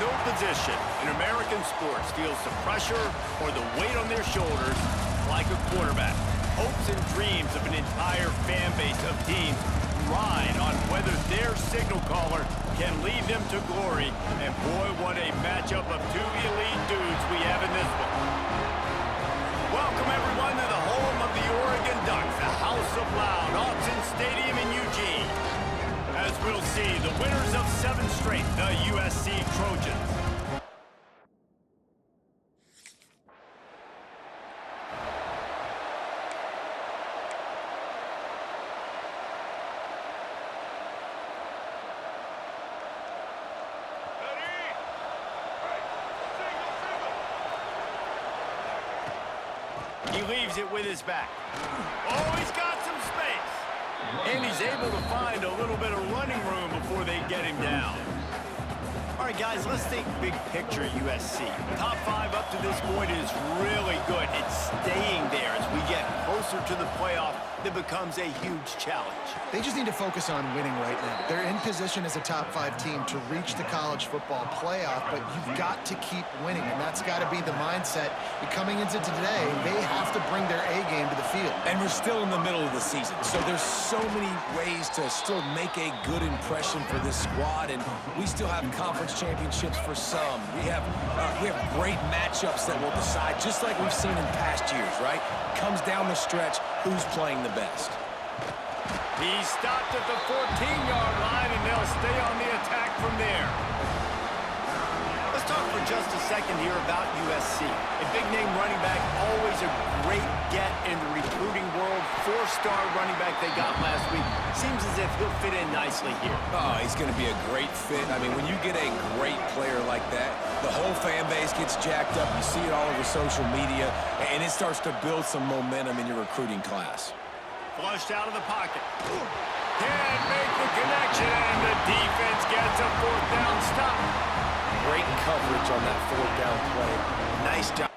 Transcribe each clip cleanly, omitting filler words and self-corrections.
no position in American sports feels the pressure or the weight on their shoulders like a quarterback. Hopes and dreams of an entire fan base of teams ride on whether their signal caller can lead them to glory. And boy, what a matchup of two elite dudes we have in this one. Welcome everyone to the home of the Oregon Ducks, the House of Loud, Autzen Stadium in Eugene. As we'll see, the winners of 7 straight, the USC Trojans. He leaves it with his back. Oh, he's got some space. And he's able to find a little bit of running room before they get him down. All right, guys, let's think big picture USC. Top 5 up to this point is really good. It's staying there as we get closer to the playoff. That becomes a huge challenge. They just need to focus on winning right now. They're in position as a top 5 team to reach the college football playoff, but you've got to keep winning, and that's got to be the mindset. And coming into today, they have to bring their A game to the field. And we're still in the middle of the season, so there's so many ways to still make a good impression for this squad, and we still have conference championships for some. We have great matchups that will decide, just like we've seen in past years, right? Comes down the stretch, who's playing the best. He stopped at the 14-yard line, and they'll stay on the attack from there. Let's talk for just a second here about USC. A big-name running back, always a great get in the recruiting world. 4-star running back they got last week. Seems as if he'll fit in nicely here. Oh, he's going to be a great fit. I mean, when you get a great player like that, the whole fan base gets jacked up. You see it all over social media, and it starts to build some momentum in your recruiting class. Flushed out of the pocket. Can't make the connection, and the defense gets a 4th down stop. Great coverage on that 4th down play. Nice job.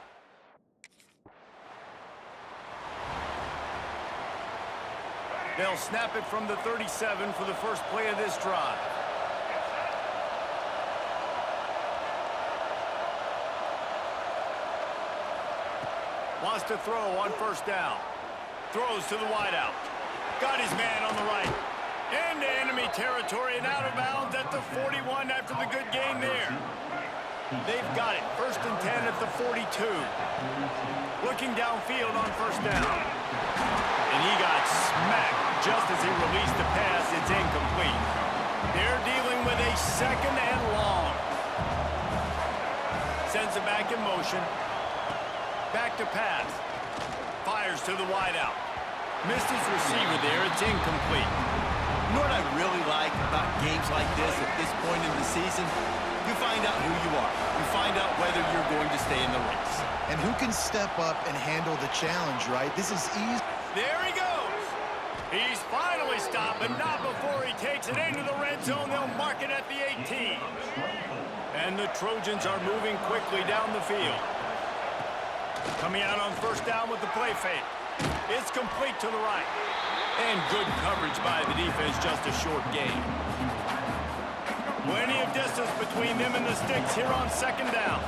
They'll snap it from the 37 for the first play of this drive. Wants to throw on 1st down. Throws to the wideout. Got his man on the right. Into enemy territory and out of bounds at the 41 after the good gain there. They've got it. 1st and 10 at the 42. Looking downfield on 1st down. And he got smacked just as he released the pass. It's incomplete. They're dealing with a 2nd and long. Sends it back in motion. Back to pass. Fires to the wideout. Missed his receiver there. It's incomplete. You know what I really like about games like this at this point in the season? You find out who you are. You find out whether you're going to stay in the race. And who can step up and handle the challenge, right? This is easy. There he goes. He's finally stopped, but not before he takes it into the red zone. They'll mark it at the 18. And the Trojans are moving quickly down the field. Coming out on 1st down with the play fake. It's complete to the right. And good coverage by the defense, just a short gain. Plenty of distance between them and the sticks here on 2nd down.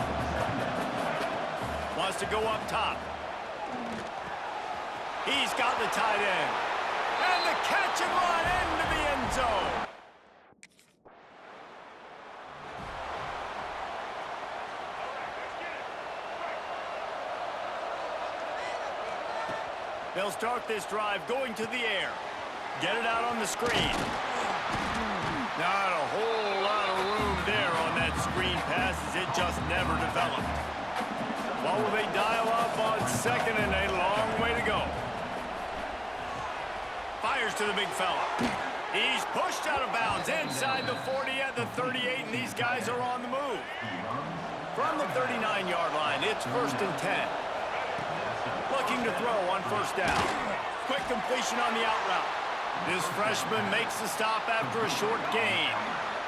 Wants to go up top. He's got the tight end. And the catch and run into the end zone. They'll start this drive going to the air. Get it out on the screen. Not a whole lot of room there on that screen pass as it just never developed. What will they dial up on 2nd and a long way to go? Fires to the big fella. He's pushed out of bounds inside the 40 at the 38, and these guys are on the move. From the 39-yard line, it's 1st and 10. Looking to throw on 1st down. Quick completion on the out route. This freshman makes the stop after a short gain.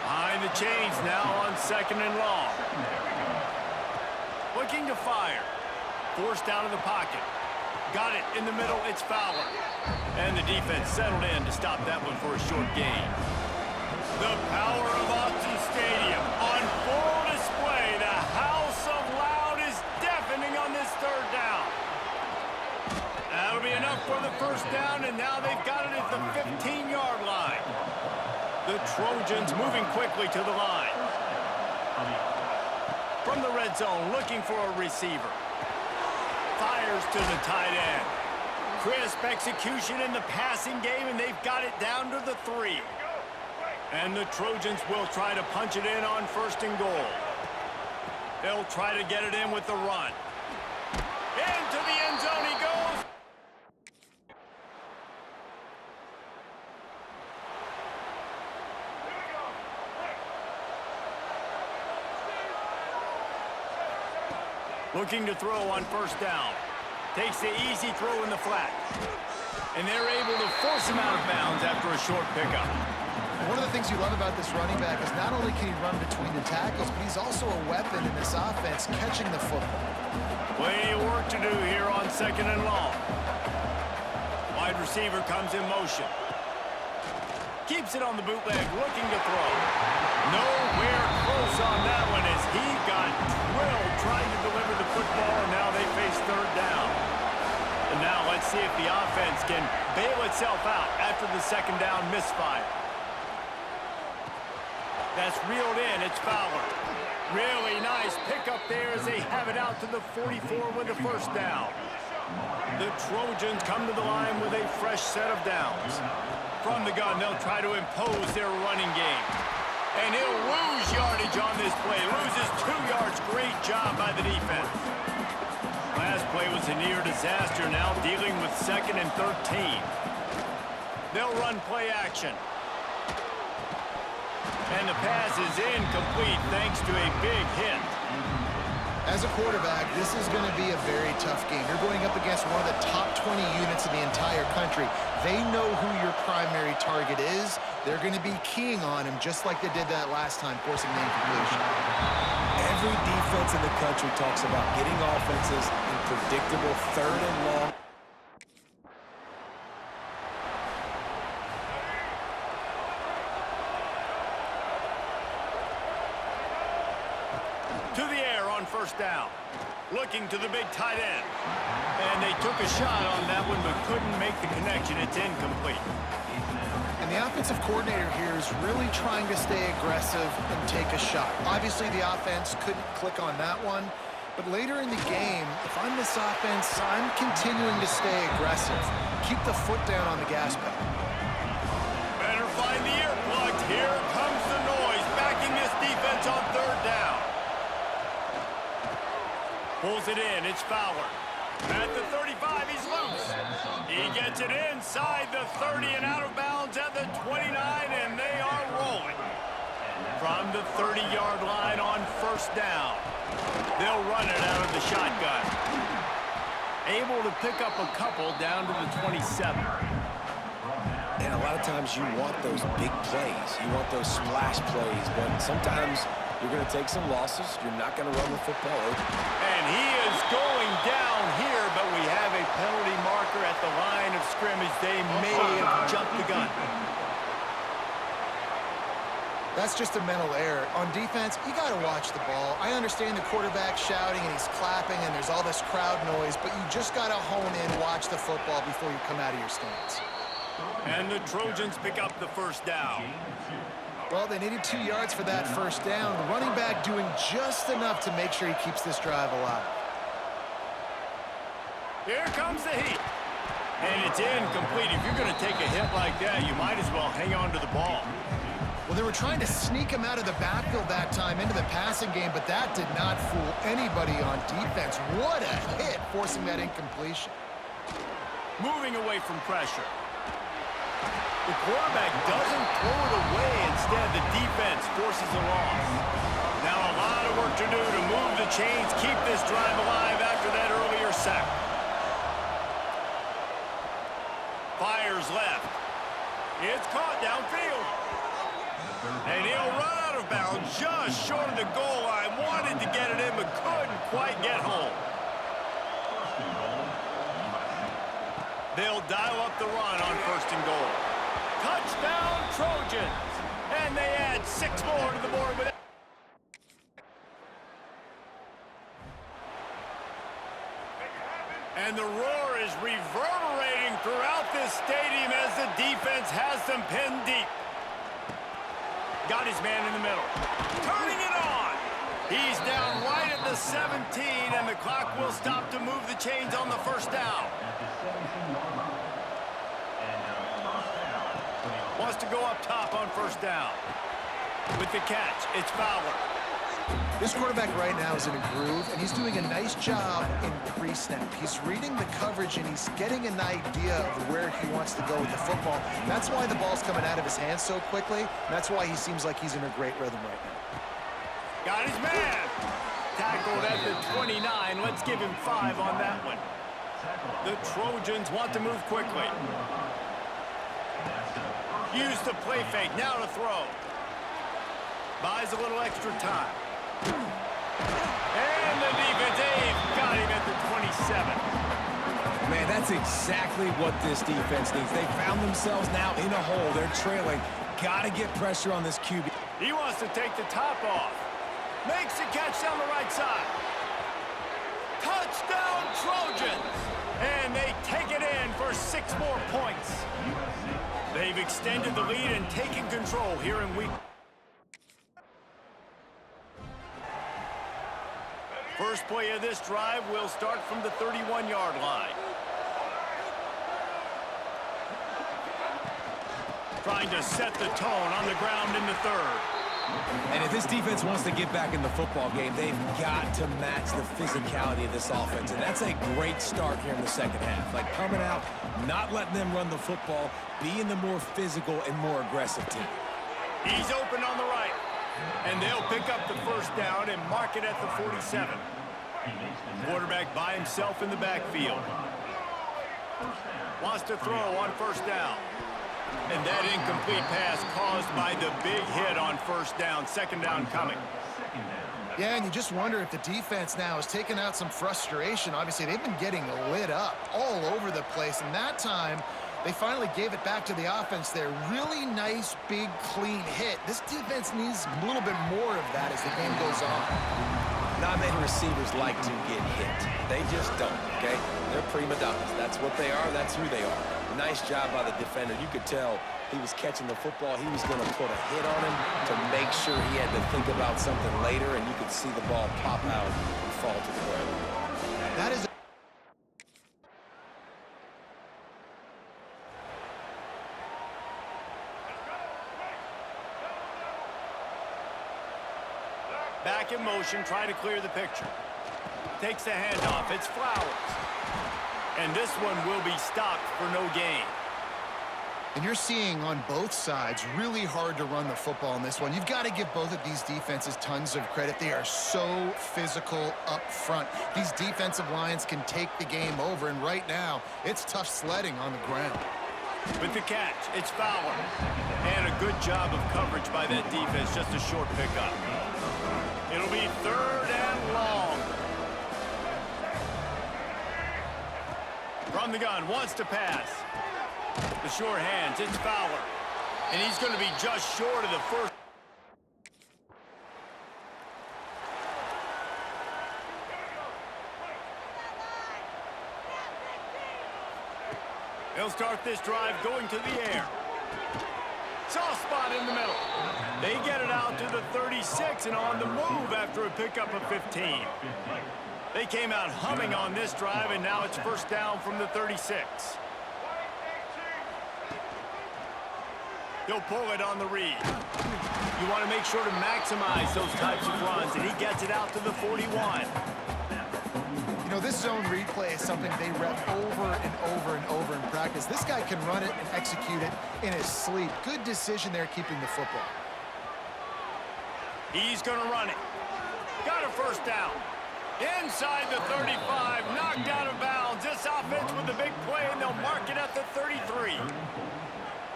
Behind the chains now on 2nd and long. Looking to fire. Forced out of the pocket. Got it in the middle, it's Fowler. And the defense settled in to stop that one for a short gain. The power of Autzen Stadium on full display Trojans moving quickly to the line. From the red zone, looking for a receiver. Fires to the tight end. Crisp execution in the passing game, and they've got it down to the 3. And the Trojans will try to punch it in on 1st and goal. They'll try to get it in with the run. Into the end zone he goes. Looking to throw on 1st down. Takes the easy throw in the flat. And they're able to force him out of bounds after a short pickup. One of the things you love about this running back is not only can he run between the tackles, but he's also a weapon in this offense catching the football. Plenty of work to do here on 2nd and long. Wide receiver comes in motion. Keeps it on the bootleg, looking to throw. Nowhere close on that one as he got drilled trying to deliver the football, and now they face 3rd down. And now let's see if the offense can bail itself out after the 2nd down misfire. That's reeled in. It's Fowler. Really nice pickup there as they have it out to the 44 with a 1st down. The Trojans come to the line with a fresh set of downs. From the gun, they'll try to impose their running game. And he'll lose yardage on this play. Loses 2 yards. Great job by the defense. Last play was a near disaster. Now dealing with 2nd and 13. They'll run play action. And the pass is incomplete thanks to a big hit. As a quarterback, this is going to be a very tough game. You're going up against one of the top 20 units in the entire country. They know who your primary target is. They're going to be keying on him just like they did that last time, forcing the incompletion. Every defense in the country talks about getting offenses in predictable 3rd and long. To the air on 1st down. Looking to the big tight end. And they took a shot on that one but couldn't make the connection. It's incomplete. And the offensive coordinator here is really trying to stay aggressive and take a shot. Obviously, the offense couldn't click on that one. But later in the game, if I'm this offense, I'm continuing to stay aggressive. Keep the foot down on the gas pedal. Better find the earplugs. Here comes the noise. Backing this defense on 3rd down. Pulls it in. It's Fowler. At the 35, he's loose. He gets it inside the 30 and out of bounds at the 29, and they are rolling. From the 30-yard line on 1st down. They'll run it out of the shotgun. Able to pick up a couple down to the 27. And a lot of times you want those big plays. You want those splash plays, but sometimes you're going to take some losses. You're not going to run the football. And he is going down here, but we have a penalty marker at the line of scrimmage. They may have jumped the gun. That's just a mental error. On defense, you got to watch the ball. I understand the quarterback shouting and he's clapping and there's all this crowd noise, but you just got to hone in, watch the football before you come out of your stance. And the Trojans pick up the 1st down. Well, they needed 2 yards for that 1st down. The running back doing just enough to make sure he keeps this drive alive. Here comes the heat. And it's incomplete. If you're going to take a hit like that, you might as well hang on to the ball. Well, they were trying to sneak him out of the backfield that time into the passing game, but that did not fool anybody on defense. What a hit, forcing that incompletion. Moving away from pressure. The quarterback doesn't throw it away. Instead, the defense forces a loss. Now a lot of work to do to move the chains, keep this drive alive after that earlier sack. Fires left. It's caught downfield. And he'll run out of bounds just short of the goal line. Wanted to get it in, but couldn't quite get home. They'll dial up the run on 1st and goal. Touchdown, Trojans! And they add 6 more to the board with it. And the roar is reverberating throughout this stadium as the defense has them pinned deep. Got his man in the middle. Turning it on. He's down right at the 17, and the clock will stop to move the chains on the first down. Wants to go up top on first down. With the catch, it's Fowler. This quarterback right now is in a groove, and he's doing a nice job in pre-snap. He's reading the coverage, and he's getting an idea of where he wants to go with the football. That's why the ball's coming out of his hands so quickly. That's why he seems like he's in a great rhythm right now. Got his man. Tackled at the 29. Let's give him 5 on that one. The Trojans want to move quickly. Use the play fake. Now to throw. Buys a little extra time. And the defense, got him at the 27. Man, that's exactly what this defense needs. They found themselves now in a hole. They're trailing. Got to get pressure on this QB. He wants to take the top off. Makes the catch down the right side. Touchdown, Trojans. And they take it in for 6 more points. They've extended the lead and taken control here in week. First play of this drive will start from the 31-yard line. Trying to set the tone on the ground in the third. And if this defense wants to get back in the football game, they've got to match the physicality of this offense. And that's a great start here in the second half. Like coming out, not letting them run the football, being the more physical and more aggressive team. He's open on the right. And they'll pick up the first down and mark it at the 47. Quarterback by himself in the backfield. Wants to throw on first down. And that incomplete pass caused by the big hit on first down. Second down coming. Yeah, and you just wonder if the defense now has taken out some frustration. Obviously, they've been getting lit up all over the place. And that time, they finally gave it back to the offense there. Really nice, big, clean hit. This defense needs a little bit more of that as the game goes on. Not many receivers like to get hit. They just don't, okay? They're prima donnas. That's what they are. That's who they are. Nice job by the defender. You could tell he was catching the football. He was going to put a hit on him to make sure he had to think about something later, and you could see the ball pop out and fall to the ground. That is back in motion, try to clear the picture. Takes the handoff. It's Flowers. And this one will be stopped for no gain. And you're seeing on both sides really hard to run the football in this one. You've got to give both of these defenses tons of credit. They are so physical up front. These defensive lines can take the game over, and right now, it's tough sledding on the ground. With the catch, it's Fowler. And a good job of coverage by that defense, just a short pickup. It'll be 3rd and long. From the gun, wants to pass. The short hands, it's Fowler. And he's going to be just short of the first. He'll start this drive going to the air. Soft spot in the middle. They get it out to the 36 and on the move after a pickup of 15. They came out humming on this drive, and now it's first down from the 36. He'll pull it on the read. You want to make sure to maximize those types of runs, and he gets it out to the 41. You know, this zone replay is something they rep over and over and over in practice. This guy can run it and execute it in his sleep. Good decision there keeping the football. He's going to run it. Got a first down. Inside the 35, knocked out of bounds. This offense with the big play, and they'll mark it at the 33.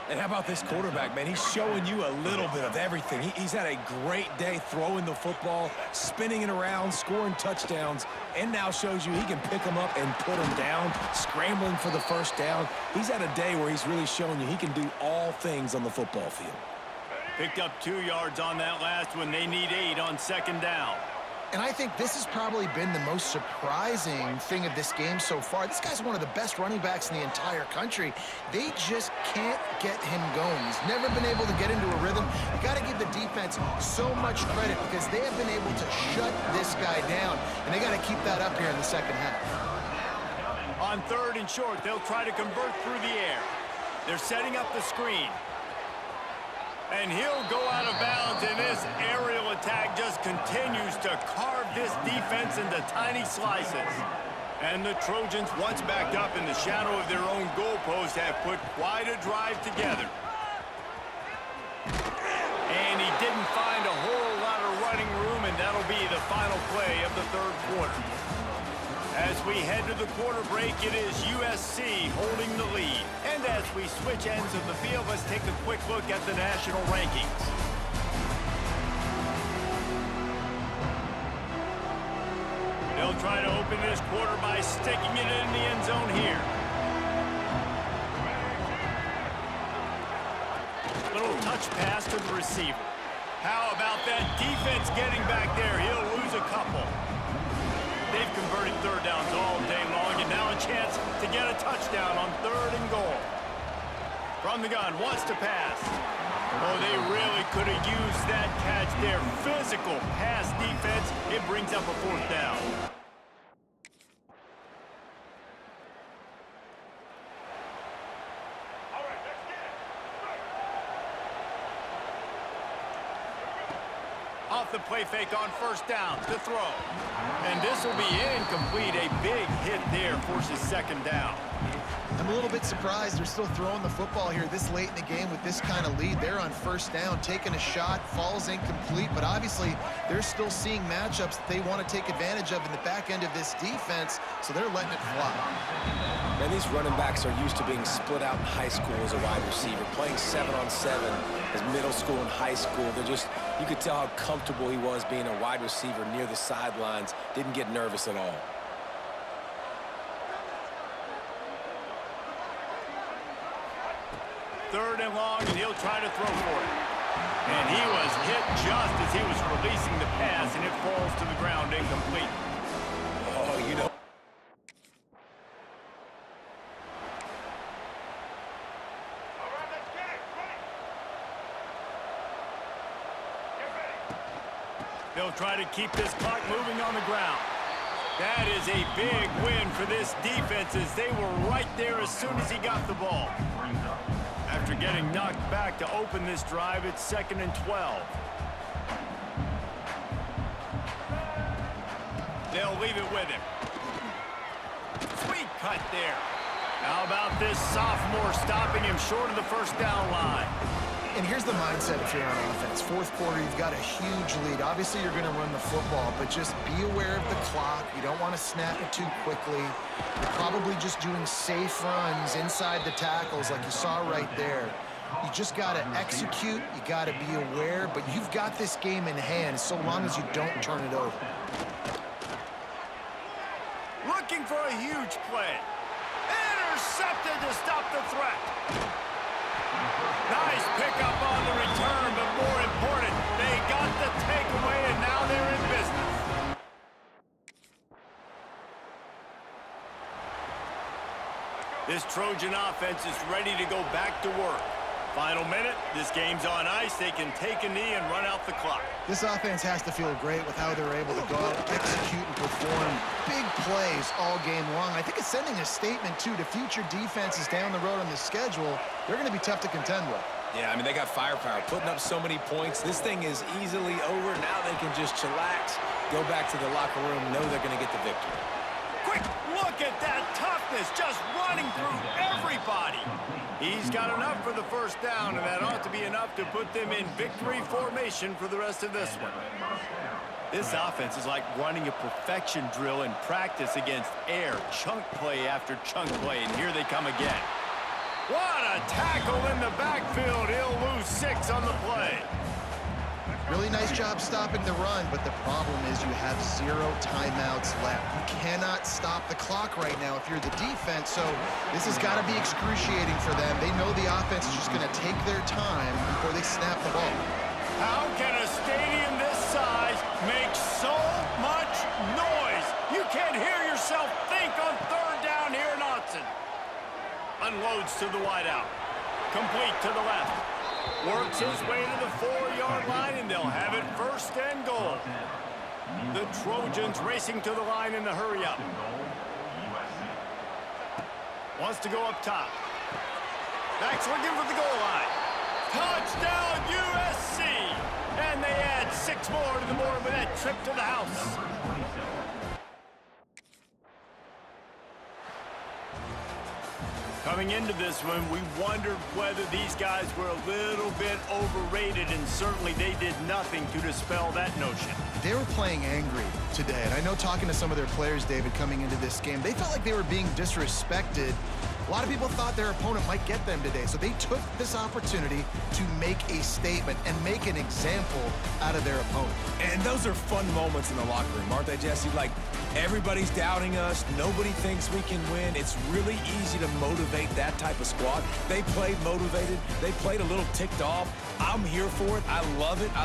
And how about this quarterback, man? He's showing you a little bit of everything. He's had a great day throwing the football, spinning it around, scoring touchdowns, and now shows you he can pick them up and put them down, scrambling for the first down. He's had a day where he's really showing you he can do all things on the football field. Picked up 2 yards on that last one. They need 8 on second down. And I think this has probably been the most surprising thing of this game so far. This guy's one of the best running backs in the entire country. They just can't get him going. He's never been able to get into a rhythm. You got to give the defense so much credit because they have been able to shut this guy down, and they got to keep that up here in the second half. On 3rd and short, they'll try to convert through the air. They're setting up the screen. And he'll go out of bounds, and this aerial attack just continues to carve this defense into tiny slices. And the Trojans, once backed up in the shadow of their own goalpost, have put quite a drive together. And he didn't find a whole lot of running room, and that'll be the final play of the 3rd quarter. As we head to the quarter break, it is USC holding the lead. And as we switch ends of the field, let's take a quick look at the national rankings. They'll try to open this quarter by sticking it in the end zone here. Little touch pass to the receiver. How about that defense getting back there? He'll lose a couple. They've converted 3rd downs all day long, and now a chance to get a touchdown on 3rd and goal. From the gun, wants to pass. Oh, they really could have used that catch there. Physical pass defense. It brings up a 4th down. Off the play fake on 1st down to throw. And this will be incomplete. A big hit there forces 2nd down. I'm a little bit surprised they're still throwing the football here this late in the game with this kind of lead. They're on 1st down, taking a shot, falls incomplete, but obviously they're still seeing matchups that they want to take advantage of in the back end of this defense, so they're letting it fly. Man, these running backs are used to being split out in high school as a wide receiver, playing 7-on-7 as middle school and high school. They're just, you could tell how comfortable he was being a wide receiver near the sidelines, didn't get nervous at all. Third and long, and he'll try to throw for it. And he was hit just as he was releasing the pass, and it falls to the ground incomplete. Oh, you know. They'll try to keep this clock moving on the ground. That is a big win for this defense as they were right there as soon as he got the ball. After getting knocked back to open this drive, it's 2nd and 12. They'll leave it with him. Sweet cut there. How about this sophomore stopping him short of the 1st down line? And here's the mindset if you're on offense. 4th quarter, you've got a huge lead. Obviously, you're going to run the football, but just be aware of the clock. You don't want to snap it too quickly. You're probably just doing safe runs inside the tackles like you saw right there. You just got to execute. You got to be aware, but you've got this game in hand so long as you don't turn it over. Looking for a huge play. Intercepted to stop the threat. Nice pickup on the return, but more important, they got the takeaway, and now they're in business. This Trojan offense is ready to go back to work. Final minute, this game's on ice. They can take a knee and run out the clock. This offense has to feel great with how they're able to go out, execute, and perform big plays all game long. I think it's sending a statement, too, to future defenses down the road on the schedule. They're going to be tough to contend with. Yeah, I mean, they got firepower, putting up so many points. This thing is easily over. Now they can just chillax, go back to the locker room, know they're going to get the victory. Quick look at that toughness, just running through everybody. He's got enough for the 1st down, and that ought to be enough to put them in victory formation for the rest of this one. This offense is like running a perfection drill in practice against air, chunk play after chunk play, and here they come again. What a tackle in the backfield. He'll lose 6 on the play. Really nice job stopping the run, but the problem is you have 0 timeouts left. You cannot stop the clock right now if you're the defense, so this has got to be excruciating for them. They know the offense is just going to take their time before they snap the ball. How can a stadium this size make so much to the wideout. Complete to the left. Works his way to the 4-yard line, and they'll have it first and goal. The Trojans racing to the line in a hurry-up. Wants to go up top. Backs looking for the goal line. Touchdown, USC! And they add 6 more to the board with that trip to the house. Coming into this one, we wondered whether these guys were a little bit overrated, and certainly they did nothing to dispel that notion. They were playing angry today, and I know talking to some of their players, David, coming into this game, they felt like they were being disrespected. A lot of people thought their opponent might get them today, so they took this opportunity to make a statement and make an example out of their opponent. And those are fun moments in the locker room, aren't they, Jesse? Like, everybody's doubting us. Nobody thinks we can win. It's really easy to motivate that type of squad. They played motivated. They played a little ticked off. I'm here for it. I love it.